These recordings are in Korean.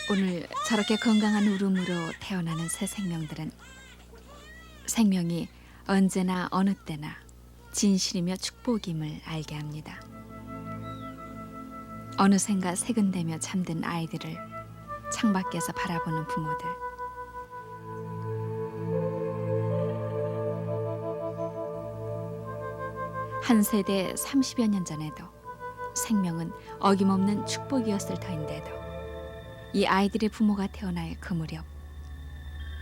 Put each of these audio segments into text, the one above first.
오늘 저렇게 건강한 울음으로 태어나는 새 생명들은 생명이 언제나 어느 때나 진실이며 축복임을 알게 합니다. 어느샌가 세근대며 잠든 아이들을 창밖에서 바라보는 부모들. 한 세대 30여 년 전에도 생명은 어김없는 축복이었을 터인데도 이 아이들의 부모가 태어날 그 무렵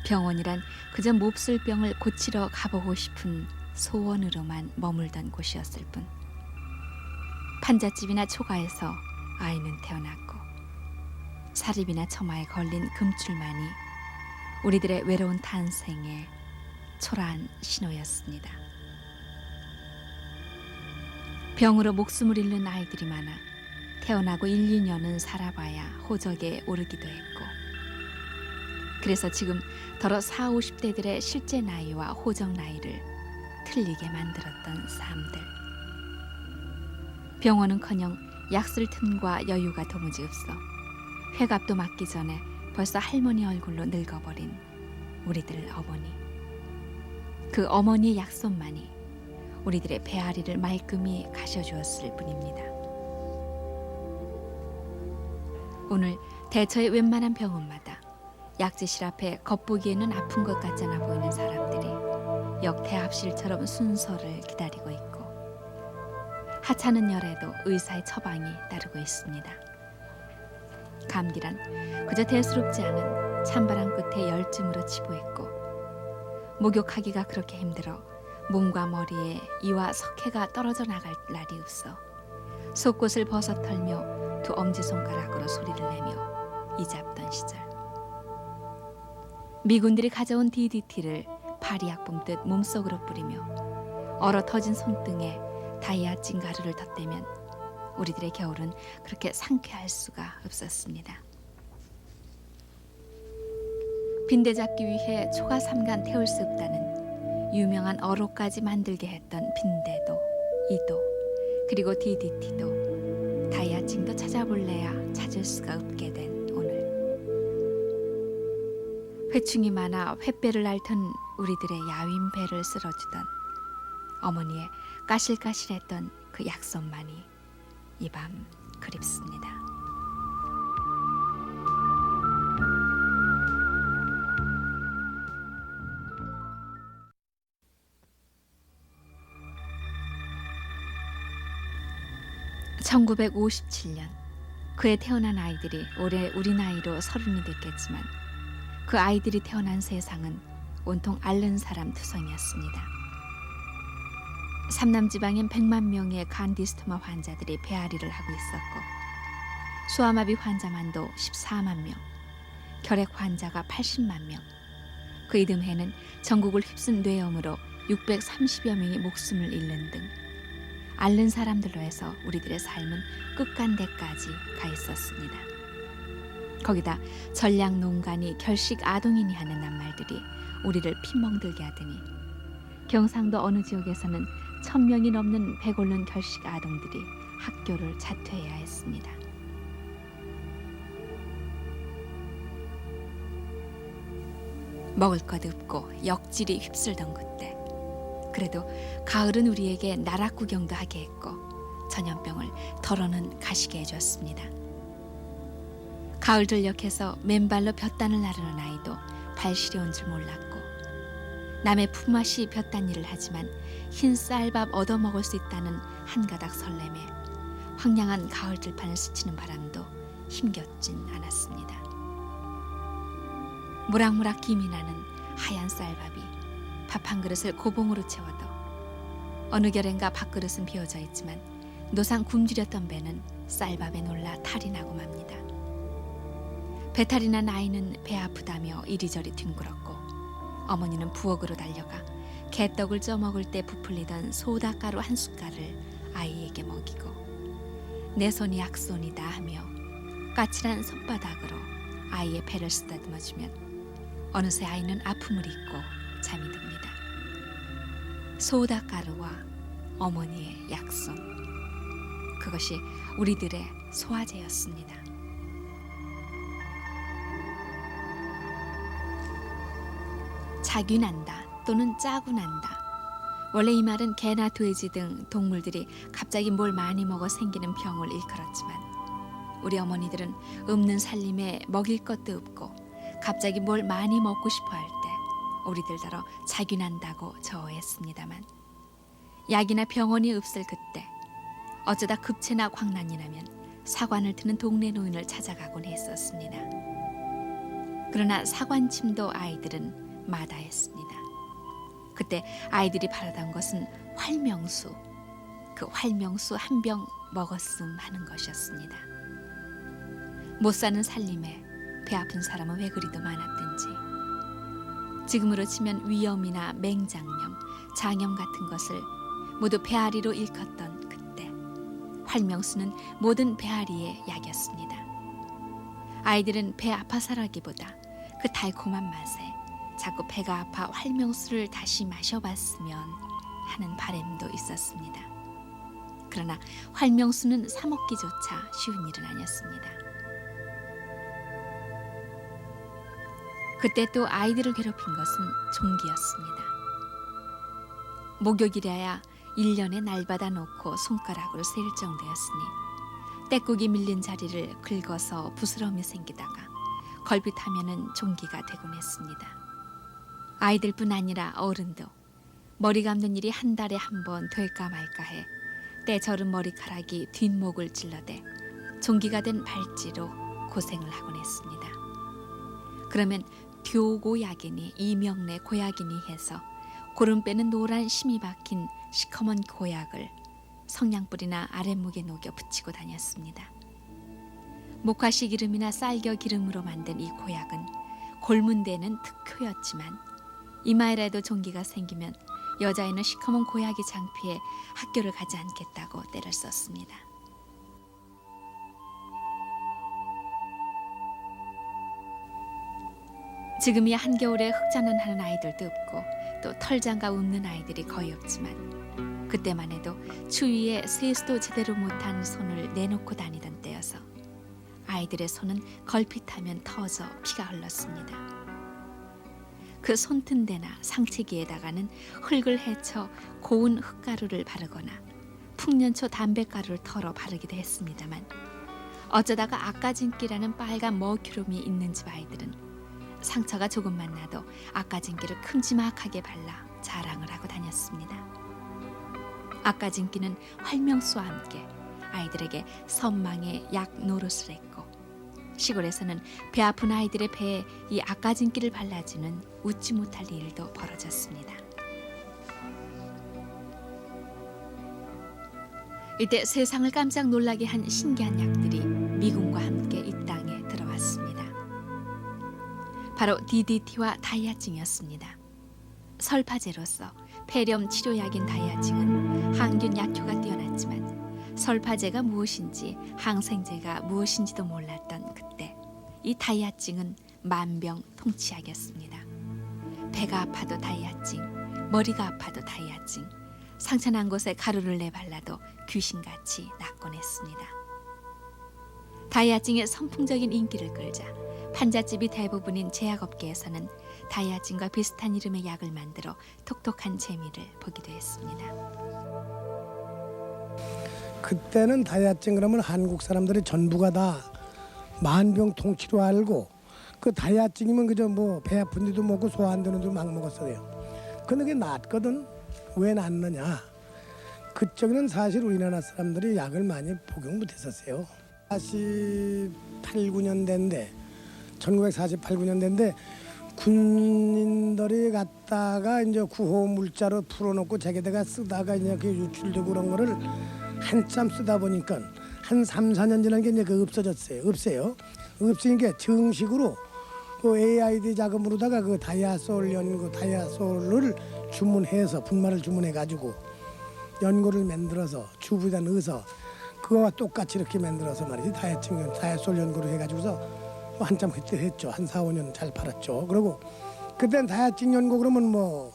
병원이란 그저 몹쓸 병을 고치러 가보고 싶은 소원으로만 머물던 곳이었을 뿐 판잣집이나 초가에서 아이는 태어났고 사립이나 처마에 걸린 금줄만이 우리들의 외로운 탄생의 초라한 신호였습니다. 병으로 목숨을 잃는 아이들이 많아 태어나고 1, 2년은 살아봐야 호적에 오르기도 했고 그래서 지금 더러 40, 50대들의 실제 나이와 호적 나이를 틀리게 만들었던 삶들. 병원은커녕 약 쓸 틈과 여유가 도무지 없어 회갑도 맞기 전에 벌써 할머니 얼굴로 늙어버린 우리들 어머니. 그 어머니의 약손만이 우리들의 배앓이를 말끔히 가셔주었을 뿐입니다. 오늘 대처의 웬만한 병원마다 약재실 앞에 겉보기에는 아픈 것 같잖아 보이는 사람들이 역대합실처럼 순서를 기다리고 있고 하찮은 열에도 의사의 처방이 따르고 있습니다. 감기란 그저 대수롭지 않은 찬바람 끝에 열증으로 치부했고 목욕하기가 그렇게 힘들어 몸과 머리에 이와 석회가 떨어져 나갈 날이 없어 속옷을 벗어 털며 두 엄지손가락으로 소리를 내며 이잡던 시절 미군들이 가져온 DDT를 파리약 뿜듯 몸속으로 뿌리며 얼어 터진 손등에 다이아 찐가루를 덧대면 우리들의 겨울은 그렇게 상쾌할 수가 없었습니다. 빈대 잡기 위해 초가 삼간 태울 수 없다는 유명한 어로까지 만들게 했던 빈대도 이도 그리고 DDT도 다이아층도 찾아볼래야 찾을 수가 없게 된 오늘. 회충이 많아 횃배를 앓던 우리들의 야윈 배를 쓸어주던 어머니의 까실까실했던 그 약손만이 이 밤 그립습니다. (1957년) 그해 태어난 아이들이 올해 우리 나이로 30이 됐겠지만 그 아이들이 태어난 세상은 온통 앓는 사람 투성이었습니다. 삼남지방엔 100만 명의 간디스토마 환자들이 배앓이를 하고 있었고 수아마비 환자만도 14만 명, 결핵 환자가 80만 명, 그 이듬해는 전국을 휩쓴 뇌염으로 630여 명이 목숨을 잃는 등 앓는 사람들로 해서 우리들의 삶은 끝간데까지 가 있었습니다. 거기다 전략농간이 결식 아동이니 하는 낱말들이 우리를 피멍들게 하더니 경상도 어느 지역에서는 1000명이 넘는 배골른 결식 아동들이 학교를 자퇴해야 했습니다. 먹을 것 없고 역질이 휩쓸던 그때 그래도 가을은 우리에게 나락 구경도 하게 했고 전염병을 덜어는 가시게 해줬습니다. 가을 들녘에서 맨발로 볕단을 나르는 아이도 발 시려운 줄 몰랐고 남의 품앗이 볕단 일을 하지만 흰 쌀밥 얻어먹을 수 있다는 한가닥 설렘에 황량한 가을 들판을 스치는 바람도 힘겹진 않았습니다. 무락무락 김이 나는 하얀 쌀밥이 밥 한 그릇을 고봉으로 채워도 어느 결엔가 밥그릇은 비어져 있지만 노상 굶주렸던 배는 쌀밥에 놀라 탈이 나고 맙니다. 배탈이 난 아이는 배 아프다며 이리저리 뒹굴었고 어머니는 부엌으로 달려가 개떡을 쪄먹을 때 부풀리던 소다가루 한 숟갈을 아이에게 먹이고 내 손이 약손이다 하며 까칠한 손바닥으로 아이의 배를 쓰다듬어주면 어느새 아이는 아픔을 잊고 잠이 듭니다. 소다가루와 어머니의 약손, 그것이 우리들의 소화제였습니다. 자균한다 또는 짜군한다. 원래 이 말은 개나 돼지 등 동물들이 갑자기 뭘 많이 먹어 생기는 병을 일컬었지만 우리 어머니들은 없는 살림에 먹일 것도 없고 갑자기 뭘 많이 먹고 싶어 할 때 우리들더러 자균한다고 저어했습니다만 약이나 병원이 없을 그때 어쩌다 급체나 광난이 나면 사관을 트는 동네 노인을 찾아가곤 했었습니다. 그러나 사관침도 아이들은 마다했습니다. 그때 아이들이 바라던 것은 활명수, 그 활명수 한 병 먹었음 하는 것이었습니다. 못 사는 살림에 배 아픈 사람은 왜 그리도 많았든지 지금으로 치면 위염이나 맹장염, 장염 같은 것을 모두 배앓이로 일컫던 그때 활명수는 모든 배앓이의 약이었습니다. 아이들은 배 아파서라기보다 그 달콤한 맛에 자꾸 배가 아파 활명수를 다시 마셔봤으면 하는 바람도 있었습니다. 그러나 활명수는 사 먹기조차 쉬운 일은 아니었습니다. 그때 또 아이들을 괴롭힌 것은 종기였습니다. 목욕이라야 1년에 날받아 놓고 손가락으로 셀 정도였으니 떼국이 밀린 자리를 긁어서 부스럼이 생기다가 걸핏하면은 종기가 되곤 했습니다. 아이들뿐 아니라 어른도 머리 감는 일이 한 달에 한 번 될까 말까 해 때저른 머리카락이 뒷목을 찔러대 종기가 된 발찌로 고생을 하곤 했습니다. 그러면 교고약이니 이명래 고약이니 해서 고름 빼는 노란 심이 박힌 시커먼 고약을 성냥불이나 아랫목에 녹여 붙이고 다녔습니다. 목화씨 기름이나 쌀겨 기름으로 만든 이 고약은 골문 데는 특효였지만 이마에라도 종기가 생기면 여자애는 시커먼 고약이 창피해 학교를 가지 않겠다고 때를 썼습니다. 지금이야 한겨울에 흑자는 하는 아이들도 없고 또 털장갑 없는 아이들이 거의 없지만 그때만 해도 추위에 세수도 제대로 못한 손을 내놓고 다니던 때여서 아이들의 손은 걸핏하면 터져 피가 흘렀습니다. 그 손튼 데나 상체기에다가는 흙을 헤쳐 고운 흙가루를 바르거나 풍년초 담뱃가루를 털어 바르기도 했습니다만 어쩌다가 아까진기라는 빨간 머큐름이 있는 집 아이들은 상처가 조금만 나도 아까진기를 큼지막하게 발라 자랑을 하고 다녔습니다. 아까진기는 활명수와 함께 아이들에게 선망의 약 노릇을 했고 시골에서는 배 아픈 아이들의 배에 이 아까진기를 발라주는 웃지 못할 일도 벌어졌습니다. 이때 세상을 깜짝 놀라게 한 신기한 약들이 미군과 함께 이 땅에 들어왔습니다. 바로 DDT와 다이아증이었습니다. 설파제로서 폐렴 치료약인 다이아증은 항균 약효가 뛰어났지만 설파제가 무엇인지 항생제가 무엇인지도 몰랐던 그때 이 다이아증은 만병통치약이었습니다. 배가 아파도 다이아증, 머리가 아파도 다이아증, 상처난 곳에 가루를 내발라도 귀신같이 낫곤 했습니다. 다이아증의 선풍적인 인기를 끌자 판잣집이 대부분인 제약업계에서는 다이아증과 비슷한 이름의 약을 만들어 톡톡한 재미를 보기도 했습니다. 그때는 다이아증 그러면 한국 사람들이 전부가 다 만병통치로 알고 그 다이아증이면 그저 뭐 배 아픈 데도 먹고 소 안 되는 데도 막 먹었어요. 근데 그게 낫거든. 왜 낫느냐? 그쪽에는 사실 우리나라 사람들이 약을 많이 복용 못했었어요. 48, 9년대인데 1948, 9년대인데 군인들이 갔다가 이제 구호 물자로 풀어놓고 자기들가 쓰다가 이제 그 유출되고 그런 거를 한참 쓰다 보니까 한 3, 4년 지난 게 이제 그 없어졌어요. 없으니까 정식으로 그 AID 자금으로다가 그 다이아솔 연고 다이아솔을 주문해서 분말을 주문해 가지고 연고를 만들어서 주부단 의서 그거와 똑같이 이렇게 만들어서 말이지 다이아솔 연고를 해가지고서 한참 그때 했죠. 한 4, 5년 잘 팔았죠. 그리고 그때는 다이아증 연고 그러면 뭐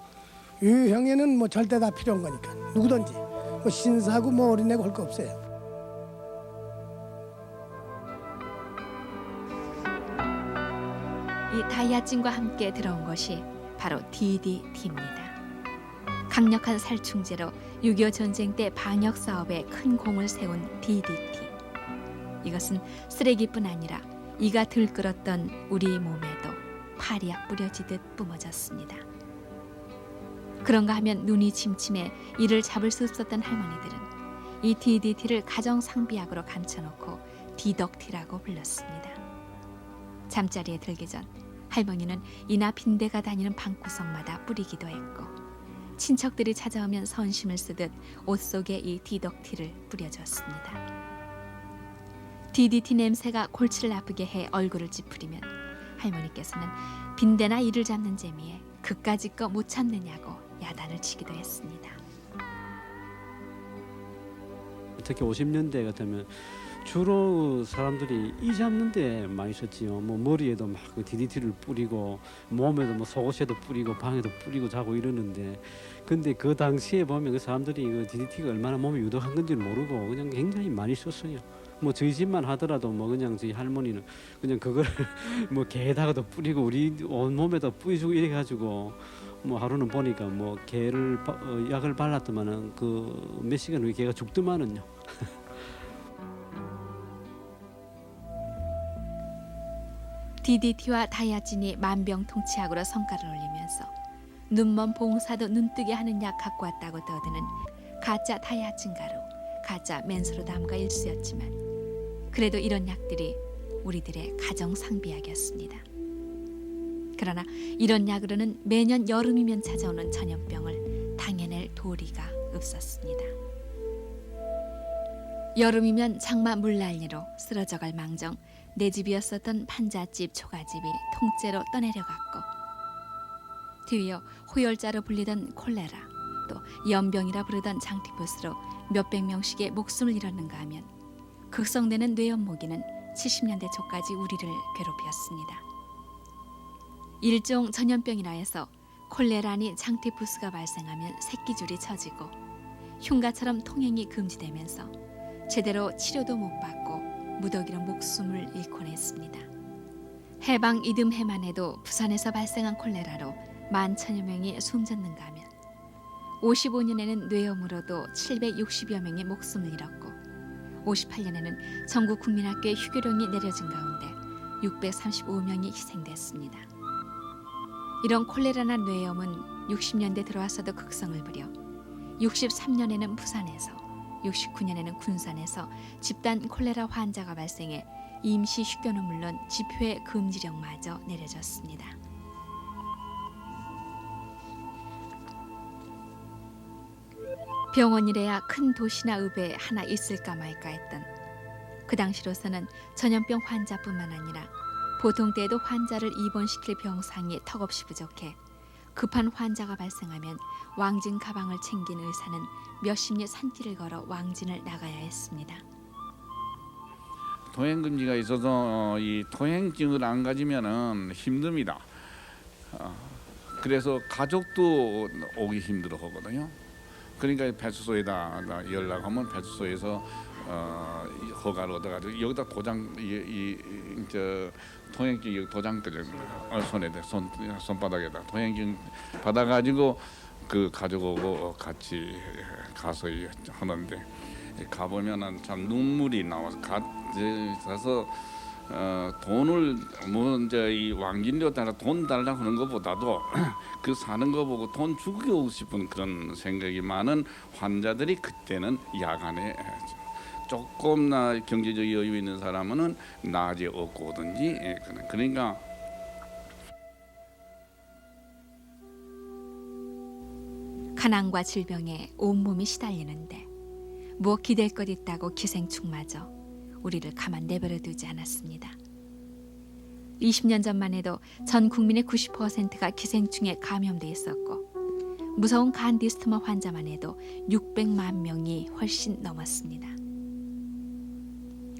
유형에는 뭐 절대 다 필요한 거니까 누구든지 뭐 신사고 뭐 어린애고 할 거 없어요. 이 다이아증과 함께 들어온 것이 바로 DDT입니다. 강력한 살충제로 6.25 전쟁 때 방역 사업에 큰 공을 세운 DDT. 이것은 쓰레기뿐 아니라 이가 들끓었던 우리 몸에도 파리약 뿌려지듯 뿜어졌습니다. 그런가 하면 눈이 침침해 이를 잡을 수 없었던 할머니들은 이 DDT를 가정 상비약으로 감춰놓고 디덕티라고 불렀습니다. 잠자리에 들기 전 할머니는 이나 빈대가 다니는 방구석마다 뿌리기도 했고 친척들이 찾아오면 선심을 쓰듯 옷 속에 이 디덕티를 뿌려줬습니다. DDT 냄새가 골치를 아프게 해 얼굴을 찌푸리면 할머니께서는 빈대나 이를 잡는 재미에 그까짓 거 못 참느냐고 야단을 치기도 했습니다. 특히 50년대 같으면 주로 사람들이 이 잡는 데 많이 썼지요. 뭐 머리에도 막 DDT를 뿌리고 몸에도 뭐 속옷에도 뿌리고 방에도 뿌리고 자고 이러는데, 근데 그 당시에 보면 그 사람들이 그 DDT가 얼마나 몸에 유독한 건지 모르고 그냥 굉장히 많이 썼어요. 뭐 저희 집만 하더라도 뭐 그냥 저희 할머니는 그냥 그걸 뭐 개에다가도 뿌리고 우리 온 몸에다 뿌리주고 이래 가지고 뭐 하루는 보니까 뭐 개를 약을 발랐더만은 그 몇 시간 후에 개가 죽더만은요. DDT와 다이아진이 만병통치약으로 성과를 올리면서 눈먼 봉사도 눈뜨게 하는 약 갖고 왔다고 떠드는 가짜 다이아진 가루, 가짜 맨스로담과 일수였지만 그래도 이런 약들이 우리들의 가정 상비약이었습니다. 그러나 이런 약으로는 매년 여름이면 찾아오는 전염병을 당해낼 도리가 없었습니다. 여름이면 장마 물난리로 쓰러져갈 망정 내 집이었었던 판잣집, 초가집이 통째로 떠내려갔고 뒤이어 호열자로 불리던 콜레라, 또 연병이라 부르던 장티푸스로 몇백 명씩의 목숨을 잃었는가 하면 극성되는 뇌연모기는 70년대 초까지 우리를 괴롭혔습니다. 일종 전염병이라 해서 콜레라니 장티푸스가 발생하면 새끼줄이 처지고 흉가처럼 통행이 금지되면서 제대로 치료도 못 받고 무더기로 목숨을 잃곤 했습니다. 해방 이듬해만 해도 부산에서 발생한 콜레라로 11,000여 명이 숨졌는가 하면 55년에는 뇌염으로도 760여 명이 목숨을 잃었고 58년에는 전국 국민학교에 휴교령이 내려진 가운데 635명이 희생됐습니다. 이런 콜레라나 뇌염은 60년대 들어와서도 극성을 부려 63년에는 부산에서 69년에는 군산에서 집단 콜레라 환자가 발생해 임시 휴교는 물론 집회 금지령마저 내려졌습니다. 병원이래야 큰 도시나 읍에 하나 있을까 말까 했던 그 당시로서는 전염병 환자뿐만 아니라 보통 때에도 환자를 입원시킬 병상이 턱없이 부족해 급한 환자가 발생하면 왕진 가방을 챙긴 의사는 몇십 리 산길을 걸어 왕진을 나가야 했습니다. 통행금지가 있어서 이 통행증을 안 가지면은 힘듭니다. 그래서 가족도 오기 힘들어 하거든요. 그러니까 배수소에다 연락하면 배수소에서 허가를 얻어가지고 여기다 도장 저 통행증 여기 도장들 손에다 손바닥에다 통행증 받아가지고 그 가져오고 같이 가서 하는데 가보면은 참 눈물이 나와서 가서 돈을 뭐 이제 이 왕진료 따라 돈 달라고 하는 것보다도 그 사는 거 보고 돈 주고 싶은 그런 생각이 많은 환자들이 그때는 야간에 조금나 경제적 여유 있는 사람은 낮에 얻고 오든지 그러니까 가난과 질병에 온몸이 시달리는데 무엇 기댈 것 있다고 기생충마저 우리를 가만 내버려 두지 않았습니다. 20년 전만 해도 전 국민의 90%가 기생충에 감염돼 있었고 무서운 간디스트마 환자만 해도 600만 명이 훨씬 넘었습니다.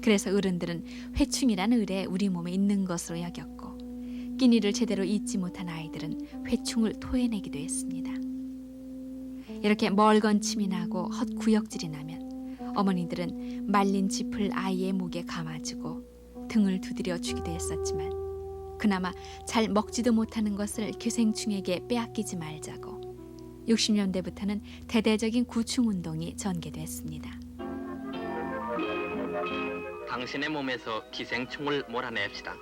그래서 어른들은 회충이라는 을에 우리 몸에 있는 것으로 여겼고 끼니를 제대로 잊지 못한 아이들은 회충을 토해내기도 했습니다. 이렇게 멀건침이 나고 헛구역질이 나면 어머니들은 말린 짚을 아이의 목에 감아주고 등을 두드려 주기도 했었지만 그나마 잘 먹지도 못하는 것을 기생충에게 빼앗기지 말자고 60년대부터는 대대적인 구충 운동이 전개됐습니다. 당신의 몸에서 기생충을 몰아냅시다.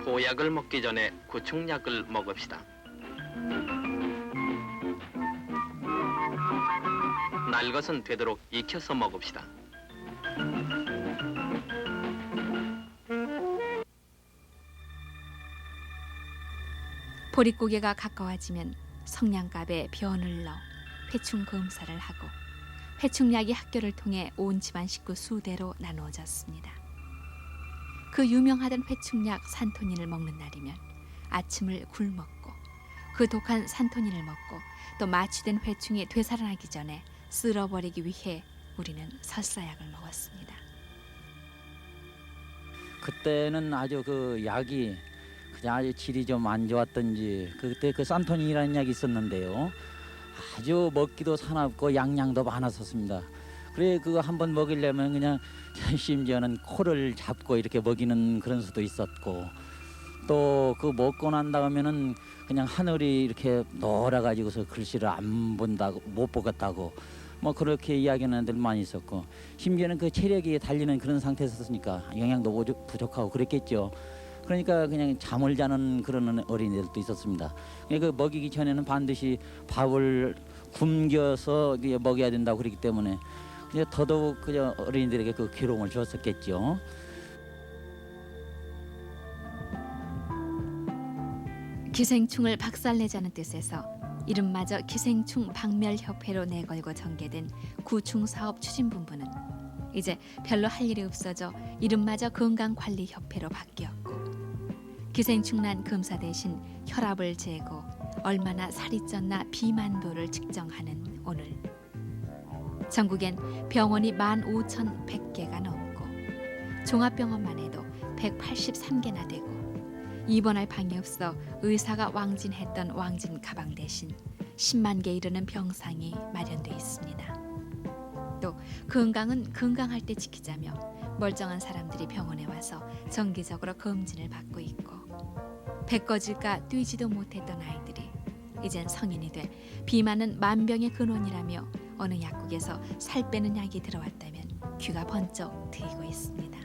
보약을 먹기 전에 구충약을 먹읍시다. 날 것은 되도록 익혀서 먹읍시다. 보릿고개가 가까워지면 성냥갑에 변을 넣어 회충 검사를 하고 회충약이 학교를 통해 온 집안 식구 수대로 나누어졌습니다. 그 유명하던 회충약 산토닌을 먹는 날이면 아침을 굴먹고 그 독한 산토닌을 먹고 또 마취된 회충이 되살아나기 전에 쓸어버리기 위해 우리는 설사약을 먹었습니다. 그때는 아주 그 약이 그냥 아주 질이 좀 안 좋았던지 그때 그 산토닌이라는 약이 있었는데요. 아주 먹기도 사납고 양량도 많았었습니다. 그래 그거 한번 먹이려면 그냥 심지어는 코를 잡고 이렇게 먹이는 그런 수도 있었고 또 그 먹고 난 다음에는 그냥 하늘이 이렇게 노래가지고서 글씨를 안 본다고 못 보겠다고 뭐 그렇게 이야기하는 애들 많이 있었고 심지어는 그 체력이 달리는 그런 상태였으니까 영양도 부족하고 그랬겠죠. 그러니까 그냥 잠을 자는 그런 어린이들도 있었습니다. 그 먹이기 전에는 반드시 밥을 굶겨서 먹여야 된다고 그랬기 때문에 더더욱 그냥 어린이들에게 그 괴로움을 줬었겠죠. 기생충을 박살내자는 뜻에서 이름마저 기생충 박멸협회로 내걸고 전개된 구충사업 추진본부는 이제 별로 할 일이 없어져 이름마저 건강관리협회로 바뀌었고 기생충 난 검사 대신 혈압을 재고 얼마나 살이 쪘나 비만도를 측정하는 오늘 전국엔 병원이 15,100개가 넘고 종합병원만 해도 183개나 되고 입원할 방이 없어 의사가 왕진했던 왕진 가방 대신 10만 개 이르는 병상이 마련돼 있습니다. 또 건강은 건강할 때 지키자며 멀쩡한 사람들이 병원에 와서 정기적으로 검진을 받고 있고 배 꺼질까 뛰지도 못했던 아이들이 이젠 성인이 돼 비만은 만병의 근원이라며 어느 약국에서 살 빼는 약이 들어왔다면 귀가 번쩍 트이고 있습니다.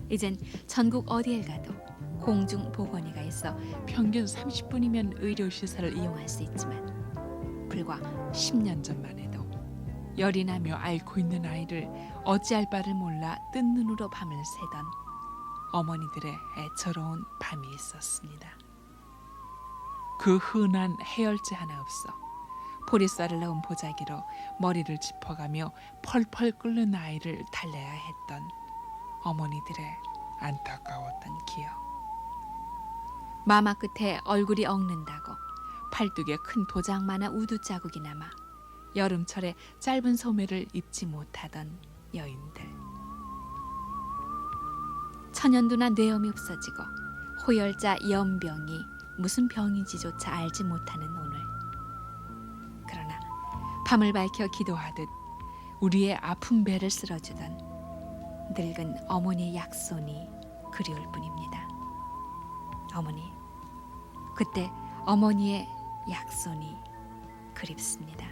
이젠 전국 어디에 가도 공중보건의가 있어 평균 30분이면 의료시설을 이용할 수 있지만 불과 10년 전만 해도 열이 나며 앓고 있는 아이를 어찌할 바를 몰라 뜬 눈으로 밤을 새던 어머니들의 애처로운 밤이 있었습니다. 그 흔한 해열제 하나 없어 보리쌀을 넣은 보자기로 머리를 짚어가며 펄펄 끓는 아이를 달래야 했던 어머니들의 안타까웠던 기억. 마마 끝에 얼굴이 엉는다고 팔뚝에 큰 도장만한 우두 자국이 남아 여름철에 짧은 소매를 입지 못하던 여인들. 천연두나 뇌염이 없어지고 호열자 연병이 무슨 병인지조차 알지 못하는 오늘. 그러나 밤을 밝혀 기도하듯 우리의 아픈 배를 쓸어주던 늙은 어머니의 약손이 그리울 뿐입니다. 어머니, 그때 어머니의 약손이 그립습니다.